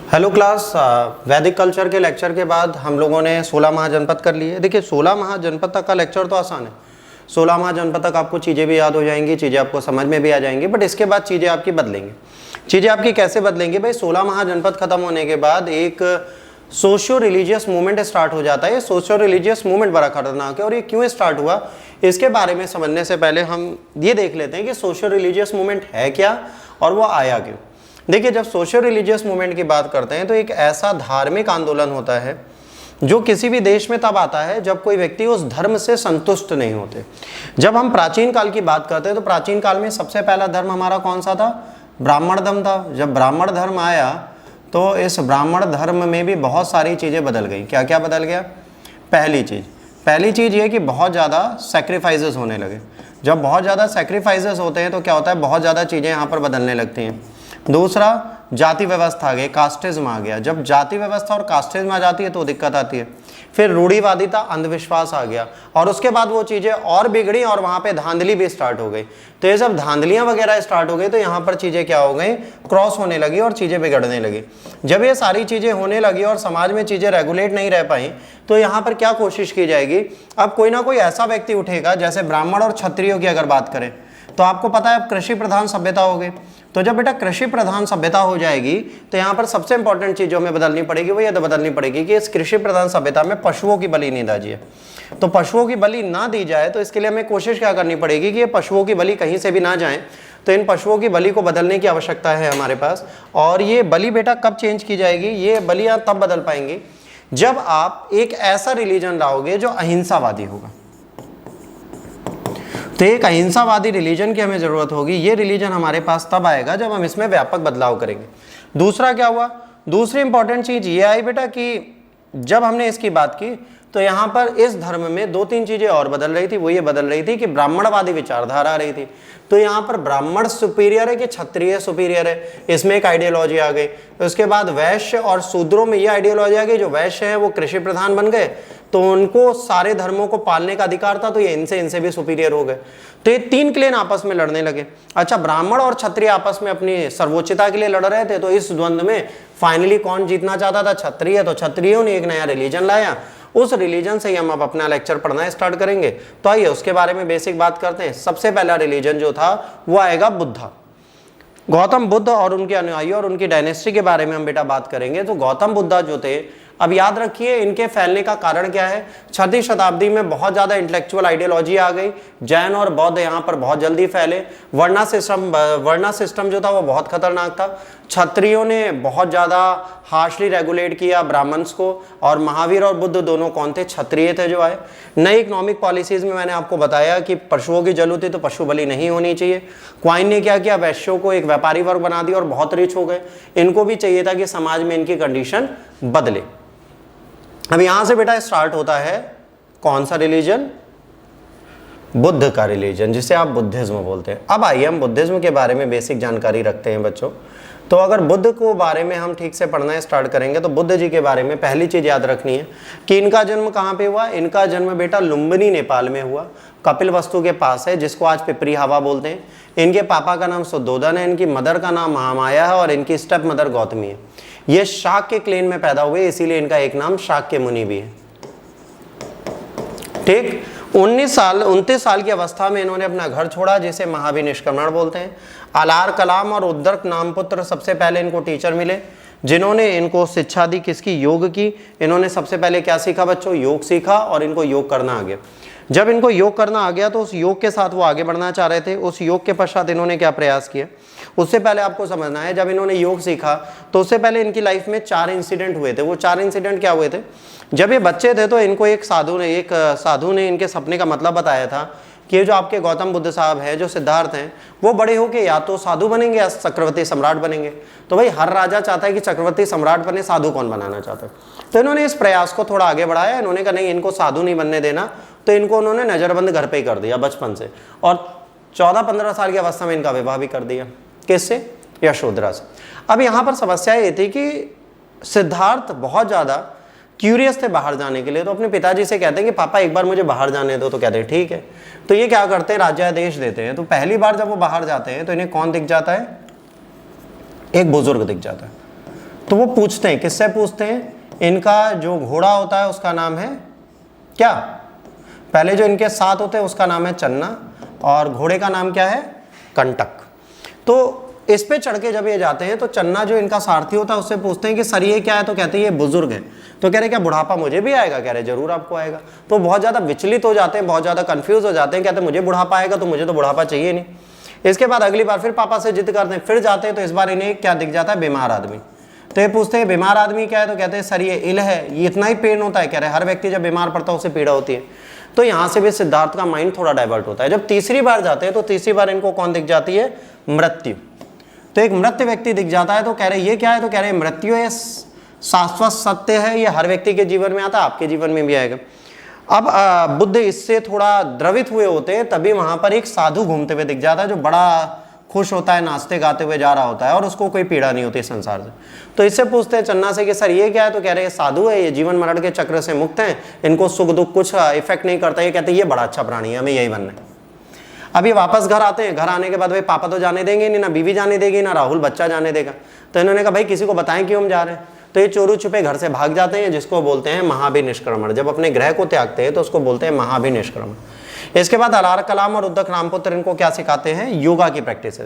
Hello class. वैदिक culture के lecture के बाद हम लोगों ने 16 महाजनपद कर लिए। देखिए 16 महाजनपद तक का लेक्चर तो आसान है। 16 महाजनपद तक आपको चीज़ें भी याद हो जाएंगी, चीज़ें आपको समझ में भी आ जाएंगी, बट इसके बाद चीज़ें आपकी बदलेंगी। चीज़ें आपकी कैसे बदलेंगी भाई? 16 महाजनपद खत्म होने के बाद एक सोशियो रिलीजियस मूवमेंट स्टार्ट हो जाता है। सोशियो रिलीजियस मूवमेंट बड़ा खतरनाक है और ये क्यों स्टार्ट हुआ इसके बारे में समझने से पहले हम ये देख लेते हैं कि सोशियो रिलीजियस मूवमेंट है क्या और वो आया क्यों। देखिए जब सोशियो रिलीजियस मूवमेंट की बात करते हैं तो एक ऐसा धार्मिक आंदोलन होता है जो किसी भी देश में तब आता है जब कोई व्यक्ति उस धर्म से संतुष्ट नहीं होते। जब हम प्राचीन काल की बात करते हैं तो प्राचीन काल में सबसे पहला धर्म हमारा कौन सा था? ब्राह्मण धर्म था। जब ब्राह्मण धर्म आया तो इस ब्राह्मण धर्म में भी बहुत सारी चीज़ें बदल गई। क्या क्या बदल गया? पहली चीज़ ये कि बहुत ज़्यादा सेक्रीफाइसेस होने लगे। जब बहुत ज़्यादा सेक्रीफाइसेस होते हैं तो क्या होता है? बहुत ज़्यादा चीज़ें यहाँ पर बदलने लगती हैं। दूसरा, जाति व्यवस्था आ गई, कास्टिज्म आ गया। जब जाति व्यवस्था और कास्टिज्म आ जाती है तो दिक्कत आती है। फिर रूढ़िवादिता, अंधविश्वास आ गया और उसके बाद वो चीज़ें और बिगड़ी और वहाँ पे धांधली भी स्टार्ट हो गई। तो ये सब धांधलियाँ वगैरह स्टार्ट हो गई तो यहाँ पर चीज़ें क्या हो गई? क्रॉस होने लगी और चीज़ें बिगड़ने लगी। जब ये सारी चीज़ें होने लगी और समाज में चीज़ें रेगुलेट नहीं रह पाई तो यहाँ पर क्या कोशिश की जाएगी? अब कोई ना कोई ऐसा व्यक्ति उठेगा, जैसे ब्राह्मण और क्षत्रियों की अगर बात करें तो आपको पता है अब कृषि प्रधान सभ्यता हो गई। तो जब बेटा कृषि प्रधान सभ्यता हो जाएगी तो यहाँ पर सबसे इंपॉर्टेंट चीज़ जो हमें बदलनी पड़ेगी वो ये बदलनी पड़ेगी कि इस कृषि प्रधान सभ्यता में पशुओं की बलि नहीं दी जाए। तो पशुओं की बलि ना दी जाए तो इसके लिए हमें कोशिश क्या करनी पड़ेगी कि ये पशुओं की बलि कहीं से भी ना जाए। तो इन पशुओं की बलि को बदलने की आवश्यकता है हमारे पास। और ये बलि बेटा कब चेंज की जाएगी? ये बलियाँ तब बदल पाएंगी जब आप एक ऐसा रिलीजन लाओगे जो अहिंसावादी होगा। तो एक अहिंसावादी रिलीजन की हमें ज़रूरत होगी। ये रिलीजन हमारे पास तब आएगा जब हम इसमें व्यापक बदलाव करेंगे। दूसरा क्या हुआ? दूसरी इंपॉर्टेंट चीज़ ये आई बेटा कि जब हमने इसकी बात की तो यहाँ पर इस धर्म में दो तीन चीज़ें और बदल रही थी। वो ये बदल रही थी कि ब्राह्मणवादी विचारधारा आ रही थी। तो यहाँ पर ब्राह्मण सुपीरियर है कि क्षत्रिय सुपीरियर है, इसमें एक आइडियोलॉजी आ गई। उसके बाद वैश्य और शूद्रों में ये आइडियोलॉजी आ गई, जो वैश्य है वो कृषि प्रधान बन गए तो उनको सारे धर्मों को पालने का अधिकार था, तो ये इनसे भी सुपीरियर हो गए। तो ये तीन क्लेन आपस में लड़ने लगे। अच्छा, ब्राह्मण और क्षत्रिय आपस में अपनी सर्वोच्चता के लिए लड़ रहे थे। तो इस द्वंद्व में फाइनली कौन जीतना चाहता था? क्षत्रिय। तो क्षत्रियों ने एक नया रिलीजन लाया। उस रिलीजन से ही हम अब अपना लेक्चर पढ़ना स्टार्ट करेंगे। तो आइए उसके बारे में बेसिक बात करते हैं। सबसे पहला रिलीजन जो था वो आएगा बुद्धा। गौतम बुद्ध और उनके अनुयायी और उनकी डायनेस्टी के बारे में हम बेटा बात करेंगे। तो गौतम बुद्धा जो थे, अब याद रखिए इनके फैलने का कारण क्या है? 6वीं शताब्दी में बहुत ज़्यादा इंटेलेक्चुअल आइडियोलॉजी आ गई। जैन और बौद्ध यहाँ पर बहुत जल्दी फैले। वर्णा सिस्टम जो था वो बहुत खतरनाक था। क्षत्रियों ने बहुत ज़्यादा हार्शली रेगुलेट किया ब्राह्मण्स को। और महावीर और बुद्ध दोनों कौन थे? क्षत्रिय थे जो आए। नई इकोनॉमिक पॉलिसीज़ में मैंने आपको बताया कि पशुओं की जरूरत थी तो पशु बलि नहीं होनी चाहिए। क्वाइन ने क्या किया? वैश्यों को एक व्यापारी वर्ग बना दिया और बहुत रिच हो गए। इनको भी चाहिए था कि समाज में इनकी कंडीशन बदले। अब यहां से बेटा स्टार्ट होता है कौन सा रिलीजन? बुद्ध का रिलीजन, जिसे आप बुद्धिज्म बोलते हैं। अब आइए हम बुद्धिज्म के बारे में बेसिक जानकारी रखते हैं बच्चों। तो अगर बुद्ध को बारे में हम ठीक से पढ़ना स्टार्ट करेंगे तो बुद्ध जी के बारे में पहली चीज़ याद रखनी है कि इनका जन्म कहाँ पे हुआ? इनका जन्म बेटा लुम्बिनी नेपाल में हुआ, कपिलवस्तु के पास है, जिसको आज पिपरी हवा बोलते हैं। इनके पापा का नाम सुद्धोधन है, इनकी मदर का नाम महामाया है और इनकी स्टेप मदर गौतमी है। ये शाक्य क्लेन में पैदा हुए, इसीलिए इनका एक नाम शाक्य मुनि भी है। ठीक। 29 साल की अवस्था में इन्होंने अपना घर छोड़ा, जिसे महाविनिष्क्रमण बोलते हैं। अलार कलाम और उद्दर्क नाम पुत्र सबसे पहले इनको टीचर मिले, जिन्होंने इनको शिक्षा दी। किसकी? योग की। इन्होंने सबसे पहले क्या सीखा बच्चों? योग सीखा और इनको योग करना आ गया। जब इनको योग करना आ गया तो उस योग के साथ वो आगे बढ़ना चाह रहे थे। उस योग के पश्चात इन्होंने क्या प्रयास किया? उससे पहले आपको समझना है, जब इन्होंने योग सीखा तो उससे पहले इनकी लाइफ में 4 इंसिडेंट हुए थे। वो 4 इंसिडेंट क्या हुए थे? जब ये बच्चे थे तो इनको एक साधु ने इनके सपने का मतलब बताया था कि ये जो आपके गौतम बुद्ध साहब हैं, जो सिद्धार्थ हैं, वो बड़े होके या तो साधु बनेंगे या चक्रवर्ती सम्राट बनेंगे। तो भाई हर राजा चाहता है कि चक्रवर्ती सम्राट बने, साधु कौन बनाना चाहता है? तो इन्होंने इस प्रयास को थोड़ा आगे बढ़ाया। इन्होंने कहा नहीं, इनको साधु नहीं बनने देना। तो इनको उन्होंने नज़रबंद घर पे ही कर दिया बचपन से, और 14-15 साल की अवस्था में इनका विवाह भी कर दिया। किससे? यशोधरा से। अब यहाँ पर समस्या ये थी कि सिद्धार्थ बहुत ज़्यादा क्यूरियस थे बाहर जाने के लिए। तो अपने पिताजी से कहते हैं कि पापा एक बार मुझे बाहर जाने दो। तो कहते हैं ठीक है। तो ये क्या करते हैं? राज्यादेश देते हैं। तो पहली बार जब वो बाहर जाते हैं तो इन्हें कौन दिख जाता है? एक बुजुर्ग दिख जाता है। तो वो पूछते हैं, किससे पूछते हैं? इनका जो घोड़ा होता है उसका नाम है क्या? पहले जो इनके साथ होते हैं उसका नाम है चन्ना, और घोड़े का नाम क्या है? कंटक। तो इस पे चढ़ के जब ये जाते हैं तो चन्ना जो इनका सारथी होता है उससे पूछते हैं कि सर ये क्या है? तो कहते हैं ये बुजुर्ग है। तो कह रहे क्या बुढ़ापा मुझे भी आएगा? कह रहे जरूर आपको आएगा। तो बहुत ज़्यादा विचलित हो जाते हैं, बहुत ज़्यादा कंफ्यूज हो जाते हैं, कहते हैं मुझे बुढ़ापा आएगा, तो मुझे तो बुढ़ापा चाहिए नहीं। इसके बाद अगली बार फिर पापा से जिद करते हैं, फिर जाते हैं, तो इस बार इन्हें क्या दिख जाता है? बीमार आदमी। तो ये पूछते हैं बीमार आदमी क्या है? तो कहते हैं सर ये इल है, ये इतना ही पेन होता है। कह रहे हर व्यक्ति जब बीमार पड़ता है उसे पीड़ा होती है। तो यहाँ से भी सिद्धार्थ का माइंड थोड़ा डाइवर्ट होता है। जब तीसरी बार जाते हैं तो तीसरी बार इनको कौन दिख जाती है? मृत्यु। तो एक मृत व्यक्ति दिख जाता है। तो कह रहे ये क्या है? तो कह रहे मृत्यु है, शाश्वत सत्य है, ये हर व्यक्ति के जीवन में आता है, आपके जीवन में भी आएगा। अब बुद्ध इससे थोड़ा द्रवित हुए होते हैं, तभी वहां पर एक साधु घूमते हुए दिख जाता है जो बड़ा खुश होता है, नाचते गाते हुए जा रहा होता है और उसको कोई पीड़ा नहीं होती संसार से। तो इससे पूछते हैं चन्ना से कि सर ये क्या है? तो कह रहे हैं साधु है, ये जीवन मरण के चक्र से मुक्त हैं, इनको सुख दुख कुछ इफेक्ट नहीं करता। ये कहते हैं ये बड़ा अच्छा प्राणी है, हमें यही बनना है। अभी वापस घर आते हैं, घर आने के बाद भाई पापा तो जाने देंगे नहीं, ना बीवी जाने देगी, ना राहुल बच्चा जाने देगा। तो इन्होंने कहा भाई किसी को बताएं क्यों हम जा रहे हैं। तो ये चोरू छुपे घर से भाग जाते हैं, जिसको बोलते हैं महाभिनिष्क्रमण। जब अपने ग्रह को त्यागते हैं तो उसको बोलते हैं महाभिनिष्क्रमण। इसके बाद अलार कलाम और उद्दक रामपुत्र इनको क्या सिखाते हैं? योगा की प्रैक्टिस।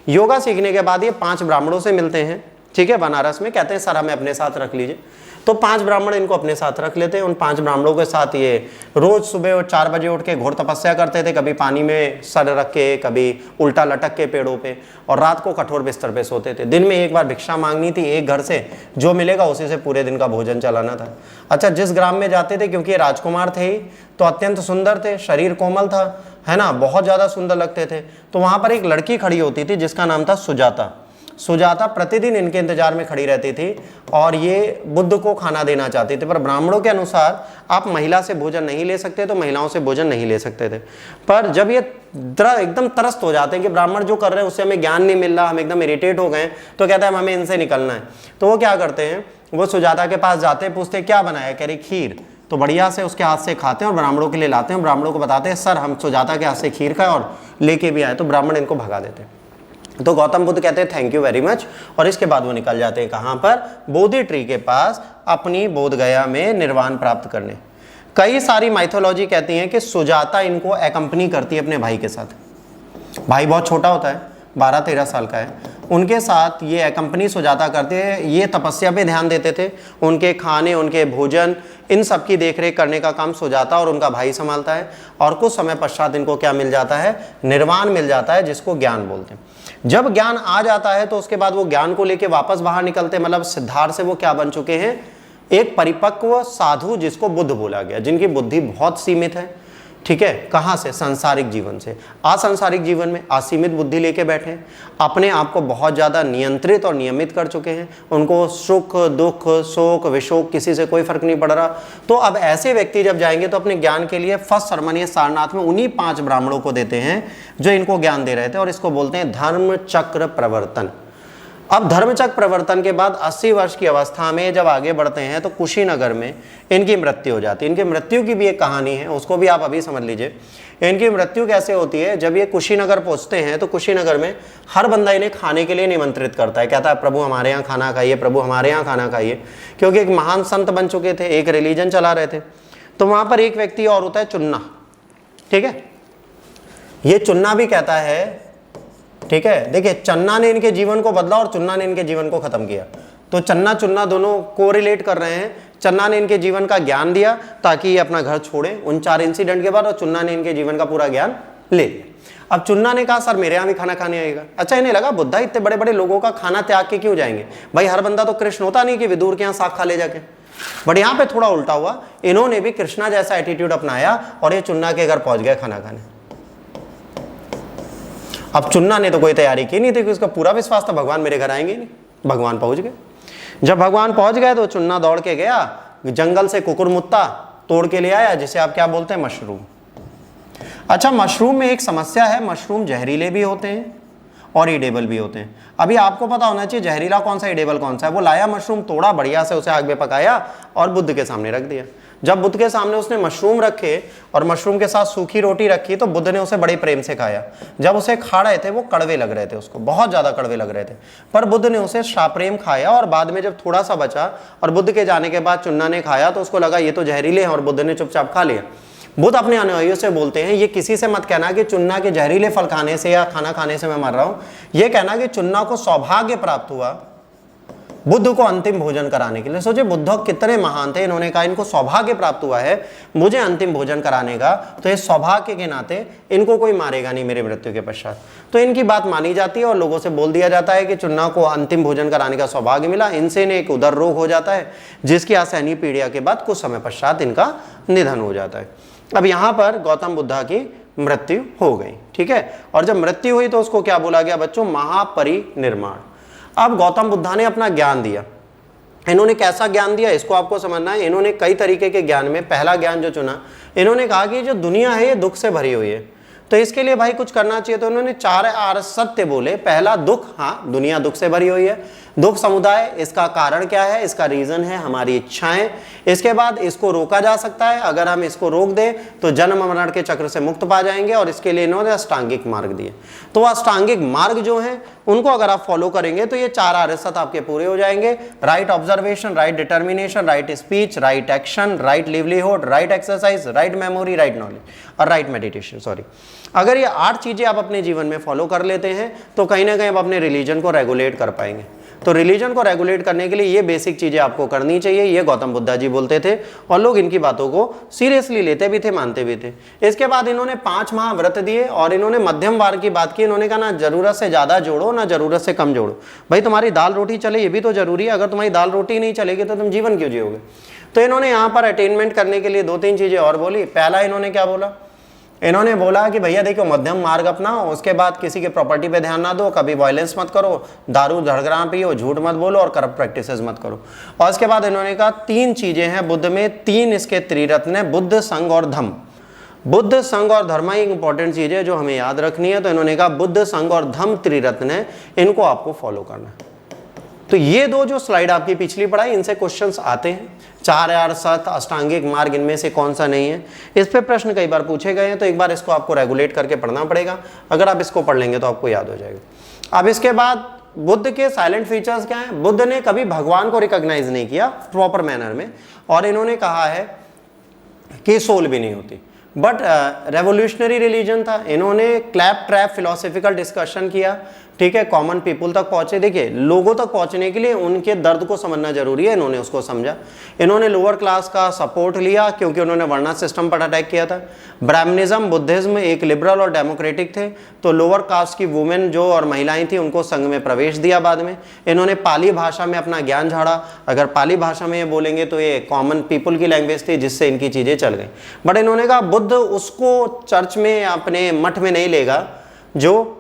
योगा सीखने के बाद ये 5 ब्राह्मणों से मिलते हैं, ठीक है, बनारस में। कहते हैं सर हमें अपने साथ रख लीजिए। तो 5 ब्राह्मण इनको अपने साथ रख लेते हैं। उन 5 ब्राह्मणों के साथ ये रोज सुबह 4 बजे उठ के घोर तपस्या करते थे, कभी पानी में सर रख के, कभी उल्टा लटक के पेड़ों पे, और रात को कठोर बिस्तर पे सोते थे। दिन में एक बार भिक्षा मांगनी थी, एक घर से जो मिलेगा उसी से पूरे दिन का भोजन चलाना था। अच्छा, जिस ग्राम में जाते थे, क्योंकि ये राजकुमार थे ही, तो अत्यंत सुंदर थे, शरीर कोमल था, है ना, बहुत ज़्यादा सुंदर लगते थे। तो वहाँ पर एक लड़की खड़ी होती थी जिसका नाम था सुजाता। सुजाता प्रतिदिन इनके इंतजार में खड़ी रहती थी और ये बुद्ध को खाना देना चाहती थी। पर ब्राह्मणों के अनुसार आप महिला से भोजन नहीं ले सकते, तो महिलाओं से भोजन नहीं ले सकते थे। पर जब ये एकदम त्रस्त हो जाते हैं कि ब्राह्मण जो कर रहे हैं उससे हमें ज्ञान नहीं मिल रहा, हम एकदम इरिटेट हो गए, तो कहता है हमें इनसे निकलना है। तो वो क्या करते हैं, वो सुजाता के पास जाते हैं, पूछते क्या बनाया? कह रही खीर। तो बढ़िया से उसके हाथ से खाते हैं और ब्राह्मणों के लिए लाते हैं। ब्राह्मणों को बताते हैं सर हम सुजाता के हाथ से खीर खाए और लेके भी आए। तो ब्राह्मण इनको भगा देते हैं। तो गौतम बुद्ध कहते हैं थैंक यू वेरी मच, और इसके बाद वो निकल जाते हैं कहाँ पर? बोधि ट्री के पास, अपनी बोध गया में निर्वाण प्राप्त करने। कई सारी माइथोलॉजी कहती हैं कि सुजाता इनको एकम्पनी करती है अपने भाई के साथ। भाई बहुत छोटा होता है, 12-13 साल का है, उनके साथ ये एकम्पनी सुजाता करते हैं। ये तपस्या पे ध्यान देते थे, उनके खाने, उनके भोजन, इन सब की देखरेख करने का काम सुजाता और उनका भाई संभालता है। और कुछ समय पश्चात इनको क्या मिल जाता है? निर्वाण मिल जाता है, जिसको ज्ञान बोलते हैं। जब ज्ञान आ जाता है तो उसके बाद वो ज्ञान को लेके वापस बाहर निकलते हैं, मतलब सिद्धार्थ से वो क्या बन चुके हैं? एक परिपक्व साधु, जिसको बुद्ध बोला गया, जिनकी बुद्धि बहुत सीमित है। ठीक है, कहाँ से? सांसारिक जीवन से। असंसारिक जीवन में असीमित बुद्धि लेके बैठे हैं, अपने आप को बहुत ज़्यादा नियंत्रित और नियमित कर चुके हैं। उनको सुख दुख शोक विशोक किसी से कोई फर्क नहीं पड़ रहा। तो अब ऐसे व्यक्ति जब जाएंगे तो अपने ज्ञान के लिए फर्स्ट सरमन ये सारनाथ में उन्हीं 5 ब्राह्मणों को देते हैं जो इनको ज्ञान दे रहे थे, और इसको बोलते हैं धर्म चक्र प्रवर्तन। अब धर्मचक्र प्रवर्तन के बाद 80 वर्ष की अवस्था में जब आगे बढ़ते हैं तो कुशीनगर में इनकी मृत्यु हो जाती है। इनकी मृत्यु की भी एक कहानी है, उसको भी आप अभी समझ लीजिए। इनकी मृत्यु कैसे होती है? जब ये कुशीनगर पहुंचते हैं तो कुशीनगर में हर बंदा इन्हें खाने के लिए निमंत्रित करता है, कहता है प्रभु हमारे यहाँ खाना खाइए, प्रभु हमारे यहाँ खाना खाइए, क्योंकि एक महान संत बन चुके थे, एक रिलीजन चला रहे थे। तो वहाँ पर एक व्यक्ति और होता है चुन्ना, ठीक है। ये चुन्ना भी कहता है, ठीक है, देखिए चन्ना ने इनके जीवन को बदला और चुन्ना ने इनके जीवन को खत्म किया। तो चन्ना चुन्ना दोनों कोरिलेट कर रहे हैं। चन्ना ने इनके जीवन का ज्ञान दिया ताकि ये अपना घर छोड़े उन 4 इंसिडेंट के बाद, और चुन्ना ने इनके जीवन का पूरा ज्ञान ले लिया। अब चुन्ना ने कहा सर मेरे यहाँ भी खाना खाने आएगा। अच्छा, इन्हें लगा बुद्धा इतने बड़े बड़े लोगों का खाना त्याग के क्यों जाएंगे? भाई हर बंदा तो कृष्ण होता नहीं कि विदुर के यहाँ साग खा ले जाके। बट यहाँ पे थोड़ा उल्टा हुआ, इन्होंने भी कृष्णा जैसा एटीट्यूड अपनाया और ये चुन्ना के घर पहुंच गए खाना खाने। अब चुन्ना ने तो कोई तैयारी की नहीं थी, क्योंकि उसका पूरा विश्वास था भगवान मेरे घर आएंगे नहीं। भगवान पहुंच गए। जब भगवान पहुंच गए तो चुन्ना दौड़ के गया, जंगल से कुकुरमुत्ता तोड़ के ले आया, जिसे आप क्या बोलते हैं? मशरूम। अच्छा, मशरूम में एक समस्या है, मशरूम जहरीले भी होते हैं और ईडेबल भी होते हैं। अभी आपको पता होना चाहिए जहरीला कौन सा, ईडेबल कौन सा है। वो लाया मशरूम, तोड़ा बढ़िया से, उसे आग में पकाया और बुद्ध के सामने रख दिया। जब बुद्ध के सामने उसने मशरूम रखे और मशरूम के साथ सूखी रोटी रखी तो बुद्ध ने उसे बड़े प्रेम से खाया। जब उसे खा रहे थे वो कड़वे लग रहे थे, उसको बहुत ज़्यादा कड़वे लग रहे थे, पर बुद्ध ने उसे शाप्रेम खाया। और बाद में जब थोड़ा सा बचा और बुद्ध के जाने के बाद चुन्ना ने खाया तो उसको लगा ये तो जहरीले हैं और बुद्ध ने चुपचाप खा लिया। बुद्ध अपने अनुयायियों से बोलते हैं ये किसी से मत कहना कि चुन्ना के जहरीले फल खाने से या खाना खाने से मैं मर रहा हूँ। ये कहना कि चुन्ना को सौभाग्य प्राप्त हुआ बुद्ध को अंतिम भोजन कराने के लिए। सोचे बुद्ध कितने महान थे, इन्होंने कहा इनको सौभाग्य प्राप्त हुआ है मुझे अंतिम भोजन कराने का, तो इस सौभाग्य के नाते इनको कोई मारेगा नहीं मेरे मृत्यु के पश्चात। तो इनकी बात मानी जाती है और लोगों से बोल दिया जाता है कि चुन्ना को अंतिम भोजन कराने का सौभाग्य मिला। इनसे इन्हें एक उदर रोग हो जाता है जिसकी असहनीय पीड़ा के बाद कुछ समय पश्चात इनका निधन हो जाता है। अब यहाँ पर गौतम बुद्धा की मृत्यु हो गई, ठीक है। और जब मृत्यु हुई तो उसको क्या बोला गया बच्चों, महापरिनिर्वाण। अब गौतम बुद्धा ने अपना ज्ञान दिया। इन्होंने कैसा ज्ञान दिया इसको आपको समझना है। इन्होंने कई तरीके के ज्ञान में पहला ज्ञान जो चुना, इन्होंने कहा कि जो दुनिया है ये दुख से भरी हुई है, तो इसके लिए भाई कुछ करना चाहिए। तो उन्होंने 4 आर्य सत्य बोले। पहला दुख, हाँ दुनिया दुख से भरी हुई है, दुख समुदाय, इसका कारण क्या है, इसका रीजन है हमारी इच्छाएं। इसके बाद इसको रोका जा सकता है, अगर हम इसको रोक दें तो जन्म मरण के चक्र से मुक्त पा जाएंगे। और इसके लिए इन्होंने अष्टांगिक मार्ग दिए। तो अष्टांगिक मार्ग जो है उनको अगर आप फॉलो करेंगे तो ये 4 आर्य सत्य आपके पूरे हो जाएंगे। Right observation, right determination, right speech, right action, right livelihood, right exercise, write memory, right knowledge और राइट मेडिटेशन। सॉरी, अगर ये 8 चीजें आप अपने जीवन में फॉलो कर लेते हैं तो कहीं ना कहीं आप अपने रिलीजन को रेगुलेट कर पाएंगे। तो रिलीजन को रेगुलेट करने के लिए ये बेसिक चीजें आपको करनी चाहिए। ये गौतम बुद्धा जी बोलते थे और लोग इनकी बातों को सीरियसली लेते भी थे, मानते भी थे। इसके बाद इन्होंने 5 महाव्रत दिए और इन्होंने मध्यम वार की बात की। इन्होंने कहा ना जरूरत से ज्यादा जोड़ो ना जरूरत से कम जोड़ो। भाई तुम्हारी दाल रोटी चले ये भी तो जरूरी है, अगर तुम्हारी दाल रोटी नहीं चलेगी तो तुम जीवन क्यों जियोगे। तो इन्होंने यहाँ पर अटेनमेंट करने के लिए 2-3 चीजें और बोली। पहला इन्होंने क्या बोला, इन्होंने बोला कि भैया देखो मध्यम मार्ग अपनाओ, उसके बाद किसी के प्रॉपर्टी पे ध्यान ना दो, कभी वायलेंस मत करो, दारू झगड़ा पियो, झूठ मत बोलो और करप्ट प्रैक्टिसेस मत करो। और उसके बाद इन्होंने कहा 3 चीजें हैं बुद्ध में, 3 इसके त्रिरत्न है, बुद्ध, संघ और धम्म। बुद्ध, संघ और धर्म एक इंपॉर्टेंट चीज है जो हमें याद रखनी है। तो इन्होंने कहा बुद्ध, संघ और धम्म त्रिरत्न है, इनको आपको फॉलो करना है। तो ये 2 जो स्लाइड आपकी पिछली पढ़ाई, इनसे क्वेश्चंस आते हैं। 4 आर्य सत्य, अष्टांगिक मार्ग, इनमें से कौन सा नहीं है। इस पे प्रश्न कई बार पूछे गए हैं, तो एक बार इसको आपको रेगुलेट करके पढ़ना पड़ेगा। अगर आप इसको पढ़ लेंगे तो आपको याद हो जाएगा। अब इसके बाद बुद्ध के साइलेंट फीचर्स क्या हैं। बुद्ध ने कभी भगवान को रिकॉग्नाइज नहीं किया प्रॉपर मैनर में, और इन्होंने कहा है कि सोल भी नहीं होती। बट रेवोल्यूशनरी रिलीजन था। इन्होंने क्लैप ट्रैप फिलोसफिकल डिस्कशन किया, ठीक है, कॉमन पीपल तक पहुंचे। देखिए लोगों तक पहुंचने के लिए उनके दर्द को समझना जरूरी है, इन्होंने उसको समझा। इन्होंने लोअर क्लास का सपोर्ट लिया क्योंकि उन्होंने वर्ण सिस्टम पर अटैक किया था। ब्राह्मणिज्म, बुद्धिज्म एक लिबरल और डेमोक्रेटिक थे, तो लोअर कास्ट की वुमेन जो और महिलाएं थी उनको संघ में प्रवेश दिया बाद में। इन्होंने पाली भाषा में अपना ज्ञान झाड़ा। अगर पाली भाषा में ये बोलेंगे तो ये कॉमन पीपल की लैंग्वेज थी, जिससे इनकी चीज़ें चल गई। बट इन्होंने कहा बुद्ध उसको चर्च में अपने मठ में नहीं लेगा जो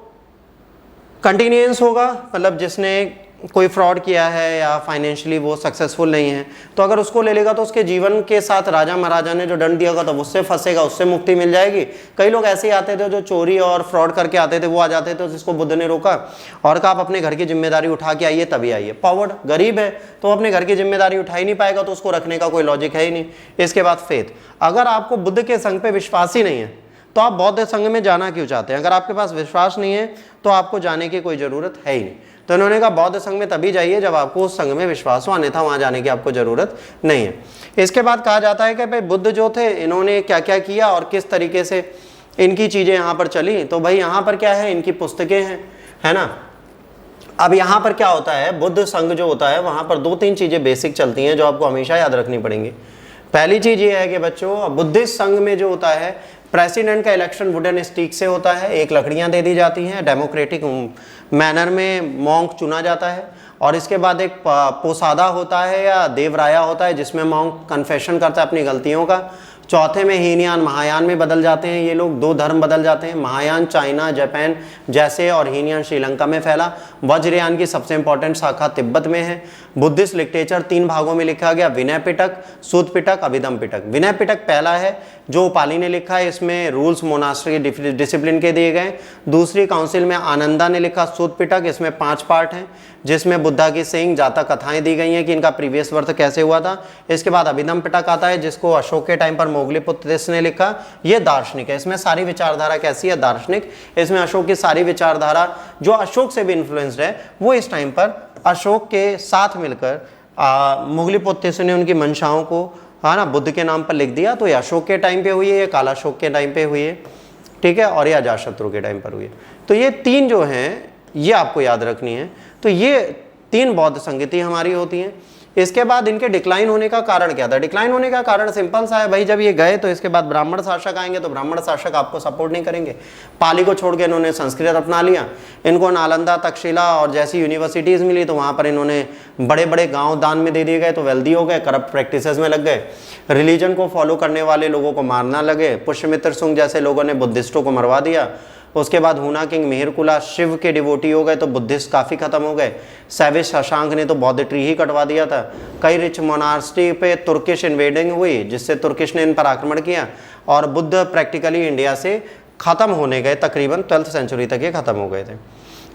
कंटिन्यूएंस होगा, मतलब जिसने कोई फ्रॉड किया है या फाइनेंशियली वो सक्सेसफुल नहीं है, तो अगर उसको ले लेगा तो उसके जीवन के साथ राजा महाराजा ने जो दंड दिया होगा तो उससे फंसेगा, उससे मुक्ति मिल जाएगी। कई लोग ऐसे ही आते थे जो चोरी और फ्रॉड करके आते थे, वो आ जाते थे, जिसको बुद्ध ने रोका और कहा आप अपने घर की जिम्मेदारी उठा के आइए तभी आइए। पावर्ड गरीब है तो अपने घर की जिम्मेदारी उठा ही नहीं पाएगा, तो उसको रखने का कोई लॉजिक है ही नहीं। इसके बाद फेथ, अगर आपको बुद्ध के संघ पे विश्वास ही नहीं है तो आप बौद्ध संघ में जाना क्यों चाहते हैं। अगर आपके पास विश्वास नहीं है तो आपको जाने की कोई ज़रूरत है ही नहीं। तो इन्होंने कहा बौद्ध संघ में तभी जाइए जब आपको उस संघ में विश्वास हो, अन्यथा वहाँ जाने की आपको ज़रूरत नहीं है। इसके बाद कहा जाता है कि भाई बुद्ध जो थे इन्होंने क्या क्या किया और किस तरीके से इनकी चीज़ें यहाँ पर चली। तो भाई यहाँ पर क्या है, इनकी पुस्तकें हैं, है ना। अब यहाँ पर क्या होता है, बुद्ध संघ जो होता है वहाँ पर 2-3 चीज़ें बेसिक चलती हैं जो आपको हमेशा याद रखनी पड़ेंगी। पहली चीज़ ये है कि बच्चों बुद्धिस्ट संघ में जो होता है प्रेसिडेंट का इलेक्शन वुडन स्टिक से होता है, 1 लकड़ियाँ दे दी जाती हैं, डेमोक्रेटिक मैनर में मॉन्क चुना जाता है, और इसके बाद एक पोसादा होता है या देवराया होता है जिसमें मॉन्क कन्फेशन करता है अपनी गलतियों का। चौथे में हीनयान महायान में बदल जाते हैं ये लोग, 2 धर्म बदल जाते हैं। महायान चाइना जापान जैसे और हीनयान श्रीलंका में फैला। वज्रयान की सबसे इंपॉर्टेंट शाखा तिब्बत में है। बुद्धिस्ट लिटरेचर 3 भागों में लिखा गया, विनय पिटक, सूत पिटक, अभिधम पिटक। विनय पिटक पहला है जो उपाली ने लिखा है, इसमें रूल्स मोनास्ट्री डिसिप्लिन के दिए गए। दूसरी काउंसिल में आनंदा ने लिखा सूत पिटक, इसमें 5 पार्ट हैं जिसमें बुद्धा की सेइंग जातक कथाएं दी गई हैं कि इनका प्रीवियस बर्थ कैसे हुआ था। इसके बाद अभिधम पिटक आता है जिसको अशोक के टाइम पर मोगलीपुत्र ने लिखा, ये दार्शनिक है। इसमें सारी विचारधारा कैसी है, दार्शनिक। इसमें अशोक की सारी विचारधारा जो अशोक से भी इन्फ्लुएंस्ड है वो इस टाइम पर अशोक के साथ मिलकर मोगलीपुत्र ने उनकी मंशाओं को बुद्ध के नाम पर लिख दिया। तो ये अशोक के टाइम पे हुई है, ये कालाशोक के टाइम पे हुई है, ठीक है, और ये अजातशत्रु के टाइम पर हुई है। तो ये 3 जो हैं ये आपको याद रखनी है। तो ये 3 बौद्ध संगति हमारी होती हैं। इसके बाद इनके डिक्लाइन होने का कारण क्या था? डिक्लाइन होने का कारण सिंपल सा है भाई, जब ये गए तो इसके बाद ब्राह्मण शासक आएंगे तो ब्राह्मण शासक आपको सपोर्ट नहीं करेंगे। पाली को छोड़ के इन्होंने संस्कृत अपना लिया। इनको नालंदा, तक्षशिला और जैसी यूनिवर्सिटीज़ मिली तो वहाँ पर इन्होंने बड़े बड़े गाँव दान में दे दिए गए, तो वेल्दी हो गए, करप्ट प्रैक्टिसेस में लग गए, रिलीजन को फॉलो करने वाले लोगों को मारना लगे। पुष्यमित्र सुंग जैसे लोगों ने बुद्धिस्टों को मरवा दिया। उसके बाद हुना किंग मिहिरकुला शिव के डिवोटी हो गए तो बुद्धिस्ट काफ़ी खत्म हो गए। सैविज शशांक ने तो बौद्ध ट्री ही कटवा दिया था। कई रिच मोनास्ट्री पे तुर्किश इन्वेडिंग हुई जिससे तुर्किश ने इन पर आक्रमण किया और बुद्ध प्रैक्टिकली इंडिया से ख़त्म होने गए, तकरीबन 12th सेंचुरी तक ये ख़त्म हो गए थे।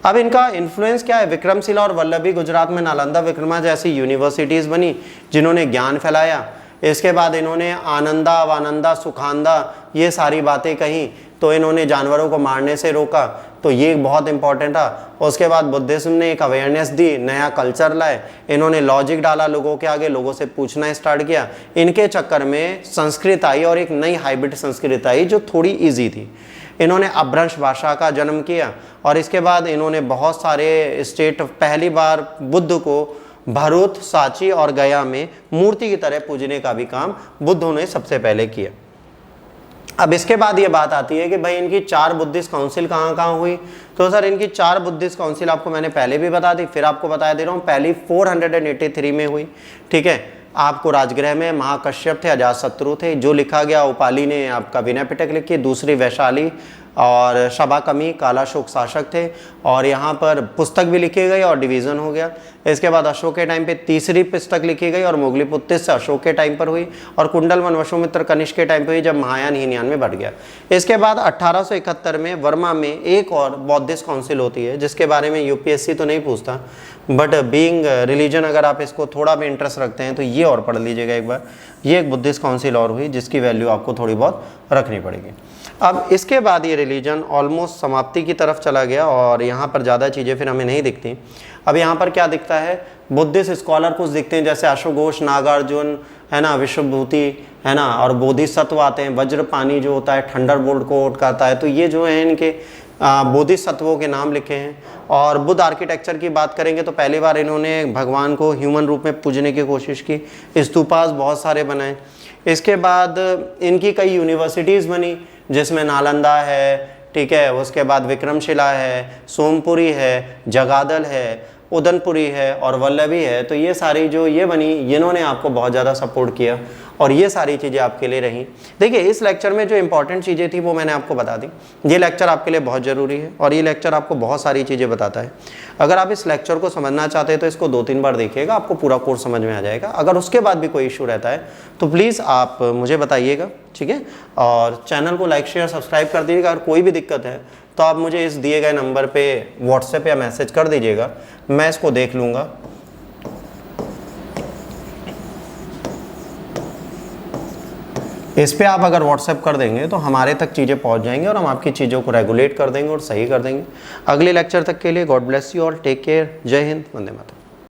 अब इनका इन्फ्लुएंस क्या है? विक्रमशिला और वल्लभी गुजरात में नालंदा विक्रमा जैसी यूनिवर्सिटीज़ बनी जिन्होंने ज्ञान फैलाया। इसके बाद इन्होंने आनंदा, वानंदा, सुखांदा ये सारी बातें कहीं, तो इन्होंने जानवरों को मारने से रोका, तो ये बहुत इंपॉर्टेंट था। उसके बाद बुद्धिज्म ने एक अवेयरनेस दी, नया कल्चर लाए, इन्होंने लॉजिक डाला लोगों के आगे, लोगों से पूछना स्टार्ट किया। इनके चक्कर में संस्कृत आई और एक नई हाइब्रिड संस्कृत आई जो थोड़ी ईजी थी। इन्होंने अपभ्रंश भाषा का जन्म किया और इसके बाद इन्होंने बहुत सारे स्टेट, पहली बार बुद्ध को भरूच, सांची और गया में मूर्ति की तरह पूजने का भी काम बुद्धों ने सबसे पहले किया। अब इसके बाद ये बात आती है कि भाई इनकी 4 बुद्धिस्ट काउंसिल कहाँ कहाँ हुई। तो सर इनकी 4 बुद्धिस्ट काउंसिल आपको मैंने पहले भी बता दी, फिर आपको बता दे रहा हूँ। पहली 483 में हुई, ठीक है। आपको राजगृह में महाकश्यप थे, अजातशत्रु थे, जो लिखा गया उपाली ने आपका विनय पिटक लिखी। दूसरी वैशाली और शबाकमी कालाशोक शासक थे और यहाँ पर पुस्तक भी लिखी गई और डिवीज़न हो गया। इसके बाद अशोक के टाइम पे तीसरी पुस्तक लिखी गई और मोगलीपुत्र से अशोक के टाइम पर हुई और कुंडलवन वसुमित्र कनिष्क के टाइम पे हुई जब महायान हीनयान में बढ़ गया। इसके बाद 1871 में वर्मा में एक और बौद्धिस्ट काउंसिल होती है जिसके बारे में यूपीएससी तो नहीं पूछता, बट बीइंग रिलीजन अगर आप इसको थोड़ा भी इंटरेस्ट रखते हैं तो ये और पढ़ लीजिएगा एक बार। ये एक बुद्धिस्ट काउंसिल और हुई जिसकी वैल्यू आपको थोड़ी बहुत रखनी पड़ेगी। अब इसके बाद ये रिलीजन ऑलमोस्ट समाप्ति की तरफ चला गया और यहाँ पर ज़्यादा चीज़ें फिर हमें नहीं दिखती। अब यहाँ पर क्या दिखता है, बुद्धिस्ट स्कॉलर कुछ दिखते हैं जैसे अशोघोष, नागार्जुन, है ना, विश्वभूति, है ना, और बोधिसत्व आते हैं। वज्रपाणी जो होता है थंडरबोल्ट को कोट करता है। तो ये जो है इनके बोधिसत्वों के नाम लिखे हैं। और बुद्ध आर्किटेक्चर की बात करेंगे तो पहली बार इन्होंने भगवान को ह्यूमन रूप में पूजने की कोशिश की। स्तूपास बहुत सारे बनाए। इसके बाद इनकी कई यूनिवर्सिटीज़ बनी जिसमें नालंदा है, ठीक है, उसके बाद विक्रमशिला है, सोमपुरी है, जगादल है, उदनपुरी है और वल्लभी है। तो ये सारी जो ये बनी, इन्होंने आपको बहुत ज़्यादा सपोर्ट किया और ये सारी चीज़ें आपके लिए रहीं। देखिए इस लेक्चर में जो इंपॉर्टेंट चीज़ें थी वो मैंने आपको बता दी। ये लेक्चर आपके लिए बहुत ज़रूरी है और ये लेक्चर आपको बहुत सारी चीज़ें बताता है। अगर आप इस लेक्चर को समझना चाहते हैं तो इसको 2-3 बार देखिएगा, आपको पूरा कोर्स समझ में आ जाएगा। अगर उसके बाद भी कोई इशू रहता है तो प्लीज़ आप मुझे बताइएगा, ठीक है। और चैनल को लाइक, शेयर, सब्सक्राइब कर दीजिएगा। अगर कोई भी दिक्कत है तो आप मुझे इस दिए गए नंबर पे व्हाट्सएप या मैसेज कर दीजिएगा, मैं इसको देख लूँगा। इस पे आप अगर व्हाट्सएप कर देंगे तो हमारे तक चीज़ें पहुंच जाएंगी और हम आपकी चीज़ों को रेगुलेट कर देंगे और सही कर देंगे। अगले लेक्चर तक के लिए god bless you all, take care, जय हिंद, वंदे मातरम।